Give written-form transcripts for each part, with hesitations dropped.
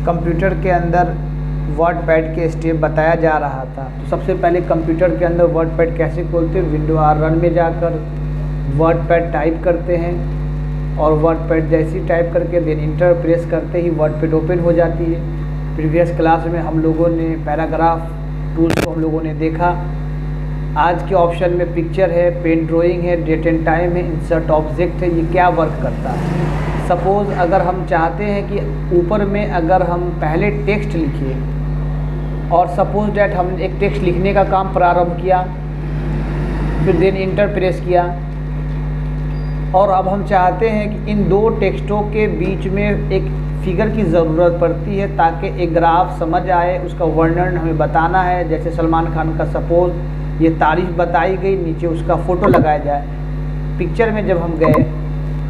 Computer के अंदर WordPad के स्टेप बताया जा रहा था। तो सबसे पहले कंप्यूटर के अंदर वर्डपैड कैसे खोलते हैं, विंडो आर रन में जाकर वर्डपैड टाइप करते हैं और वर्डपैड जैसी टाइप करके देन इंटर प्रेस करते ही वर्डपैड ओपन हो जाती है। प्रीवियस क्लास में हम लोगों ने पैराग्राफ टूल्स को हम लोगों ने देखा। आज के ऑप्शन में पिक्चर है, पेन ड्राइंग है, डेट एंड टाइम है, इंसर्ट ऑब्जेक्ट है। ये क्या वर्क करता है? सपोज़ अगर हम चाहते हैं कि ऊपर में अगर हम पहले टेक्स्ट लिखिए और सपोज डैट हम एक टेक्स्ट लिखने का काम प्रारंभ किया, फिर देन इंटर प्रेस किया और अब हम चाहते हैं कि इन दो टेक्स्टों के बीच में एक फिगर की ज़रूरत पड़ती है ताकि एक ग्राफ समझ आए, उसका वर्णन हमें बताना है। जैसे सलमान खान का सपोज़ ये तारीफ बताई गई, नीचे उसका फ़ोटो लगाया जाए। पिक्चर में जब हम गए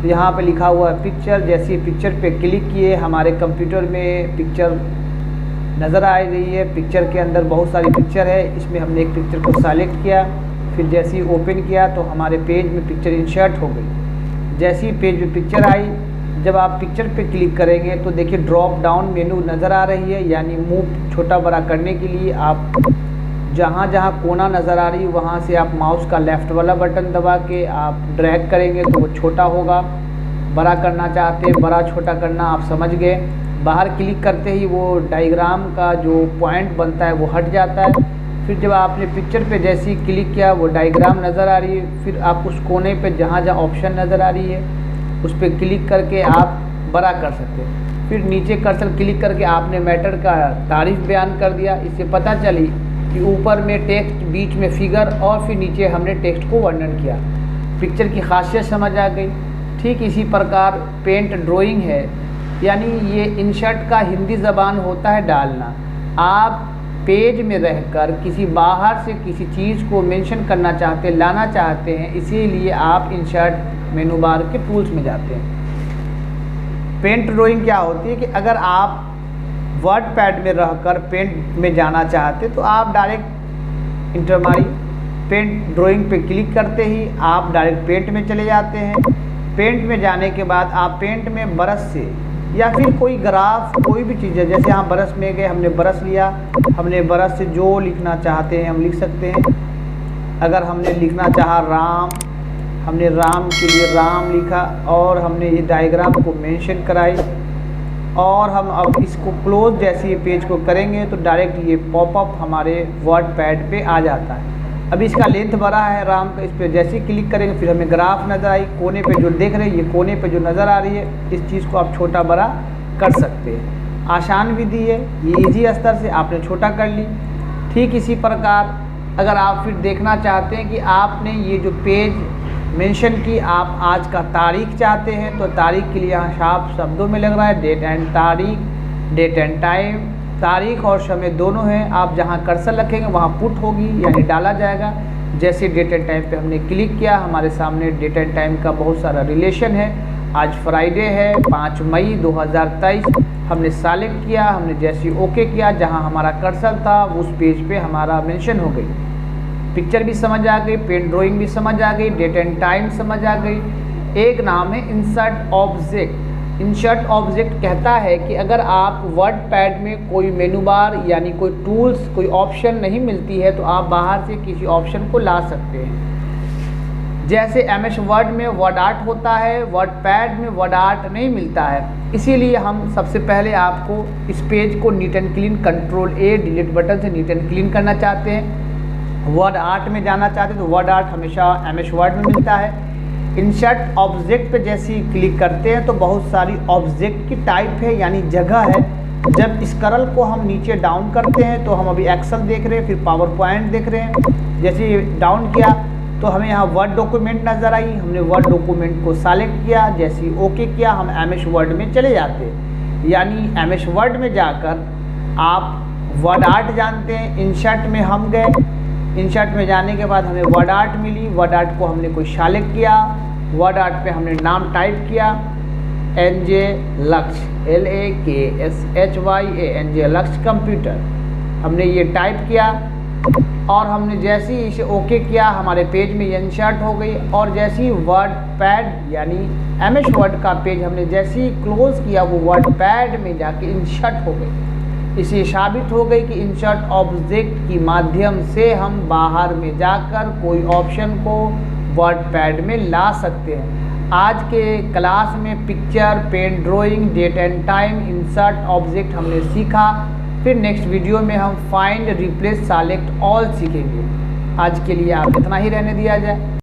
तो यहाँ पे लिखा हुआ है पिक्चर। जैसे पिक्चर पे क्लिक किए हमारे कंप्यूटर में पिक्चर नज़र आ रही है। पिक्चर के अंदर बहुत सारी पिक्चर है, इसमें हमने एक पिक्चर को सेलेक्ट किया, फिर जैसे ही ओपन किया तो हमारे पेज में पिक्चर इंसर्ट हो गई। जैसे ही पेज में पिक्चर आई, जब आप पिक्चर पे क्लिक करेंगे तो देखिए ड्रॉप डाउन मेनू नज़र आ रही है, यानी मूव छोटा बड़ा करने के लिए आप जहाँ जहाँ कोना नज़र आ रही है वहाँ से आप माउस का लेफ़्ट वाला बटन दबा के आप ड्रैग करेंगे तो वो छोटा होगा। बड़ा करना चाहते हैं, बड़ा छोटा करना आप समझ गए। बाहर क्लिक करते ही वो डायग्राम का जो पॉइंट बनता है वो हट जाता है। फिर जब आपने पिक्चर पे जैसे ही क्लिक किया वो डायग्राम नज़र आ रही है, फिर आप उस कोने पे जहाँ जहाँ ऑप्शन नज़र आ रही है उस पर क्लिक करके आप बड़ा कर सकते हैं। फिर नीचे कर्सर क्लिक करके आपने मैटर का तारीफ बयान कर दिया। इससे पता चली कि ऊपर में टेक्स्ट, बीच में फिगर और फिर नीचे हमने टेक्स्ट को वर्णन किया। पिक्चर की खासियत समझ आ गई। ठीक इसी प्रकार पेंट ड्राइंग है, यानी ये इंसर्ट का हिंदी ज़बान होता है डालना। आप पेज में रहकर किसी बाहर से किसी चीज़ को मेंशन करना चाहते हैं, लाना चाहते हैं, इसीलिए आप इंसर्ट मेनू बार के टूल्स में जाते हैं। पेंट ड्राइंग क्या होती है कि अगर आप वर्डपैड में रहकर पेंट में जाना चाहते तो आप डायरेक्ट इंटर मारी, पेंट ड्राइंग पे क्लिक करते ही आप डायरेक्ट पेंट में चले जाते हैं। पेंट में जाने के बाद आप पेंट में ब्रश से या फिर कोई ग्राफ कोई भी चीज़ है, जैसे हम ब्रश में गए, हमने ब्रश लिया, हमने ब्रश से जो लिखना चाहते हैं हम लिख सकते हैं। अगर हमने लिखना चाहा राम, हमने राम के लिए राम लिखा और हमने ये डायग्राम को मेंशन कराई और हम अब इसको क्लोज जैसे ये पेज को करेंगे तो डायरेक्ट ये पॉपअप हमारे वर्डपैड पे आ जाता है। अब इसका लेंथ बड़ा है राम का, इस पर जैसे ही क्लिक करेंगे फिर हमें ग्राफ नज़र आई। कोने पे जो देख रहे हैं, ये कोने पे जो नज़र आ रही है, इस चीज़ को आप छोटा बड़ा कर सकते हैं। आसान विधि है, ये इजी स्तर से आपने छोटा कर ली। ठीक इसी प्रकार अगर आप फिर देखना चाहते हैं कि आपने ये जो पेज मेंशन की, आप आज का तारीख चाहते हैं तो तारीख के लिए यहाँ साफ शब्दों में लग रहा है डेट एंड तारीख, डेट एंड टाइम, तारीख और समय दोनों हैं। आप जहाँ कर्सर रखेंगे वहाँ पुट होगी, यानी डाला जाएगा। जैसे डेट एंड टाइम पे हमने क्लिक किया, हमारे सामने डेट एंड टाइम का बहुत सारा रिलेशन है। आज फ्राइडे है 5 मई 2023, हमने सेलेक्ट किया, हमने जैसे ओके किया, जहाँ हमारा कर्सर था उस पेज पे हमारा मेंशन हो गई। पिक्चर भी समझ आ गई, पेन ड्राइंग भी समझ आ गई, डेट एंड टाइम समझ आ गई। एक नाम है इंसर्ट ऑब्जेक्ट। इंसर्ट ऑब्जेक्ट कहता है कि अगर आप वर्डपैड में कोई मेनू बार यानी कोई टूल्स, कोई ऑप्शन नहीं मिलती है तो आप बाहर से किसी ऑप्शन को ला सकते हैं। जैसे MS वर्ड में वर्ड आर्ट होता है, वर्डपैड में वर्ड आर्ट नहीं मिलता है। इसीलिए हम सबसे पहले आपको इस पेज को neat and clean, Ctrl+A delete button से नीट एंड क्लीन करना चाहते हैं। वर्ड आर्ट में जाना चाहते हैं तो वर्ड आर्ट हमेशा MS वर्ड में मिलता है। इंसर्ट ऑब्जेक्ट पे जैसे ही क्लिक करते हैं तो बहुत सारी ऑब्जेक्ट की टाइप है, यानी जगह है। जब स्क्रॉल को हम नीचे डाउन करते हैं तो हम अभी एक्सेल देख रहे हैं, फिर पावर पॉइंट देख रहे हैं। जैसे डाउन किया तो हमें यहाँ वर्ड डॉक्यूमेंट नज़र आई, हमने वर्ड डॉक्यूमेंट को सेलेक्ट किया, जैसे ही ओके किया हम MS वर्ड में चले जाते हैं। यानी MS वर्ड में जाकर आप वर्ड आर्ट जानते हैं। इंसर्ट में हम गए, इंसर्ट में जाने के बाद हमें वर्ड आर्ट मिली, वर्ड आर्ट को हमने कोई सेलेक्ट किया, वर्ड आर्ट पे हमने नाम टाइप किया NJ लक्ष्य, LAKSHYA, NJ लक्ष्य कंप्यूटर। हमने ये टाइप किया, और हमने जैसे ही इसे ओके किया हमारे पेज में इंसर्ट हो गई। और जैसे ही वर्ड पैड यानी एमएस वर्ड का पेज हमने जैसे ही क्लोज किया वो वर्ड पैड में जाके इंसर्ट हो गई। इसे साबित हो गई कि इंसर्ट ऑब्जेक्ट की माध्यम से हम बाहर में जाकर कोई ऑप्शन को वर्ड पैड में ला सकते हैं। आज के क्लास में picture, pen drawing, date and time, insert object हमने सीखा। फिर नेक्स्ट वीडियो में हम फाइंड, रिप्लेस, सेलेक्ट ऑल सीखेंगे। आज के लिए आप इतना ही रहने दिया जाए।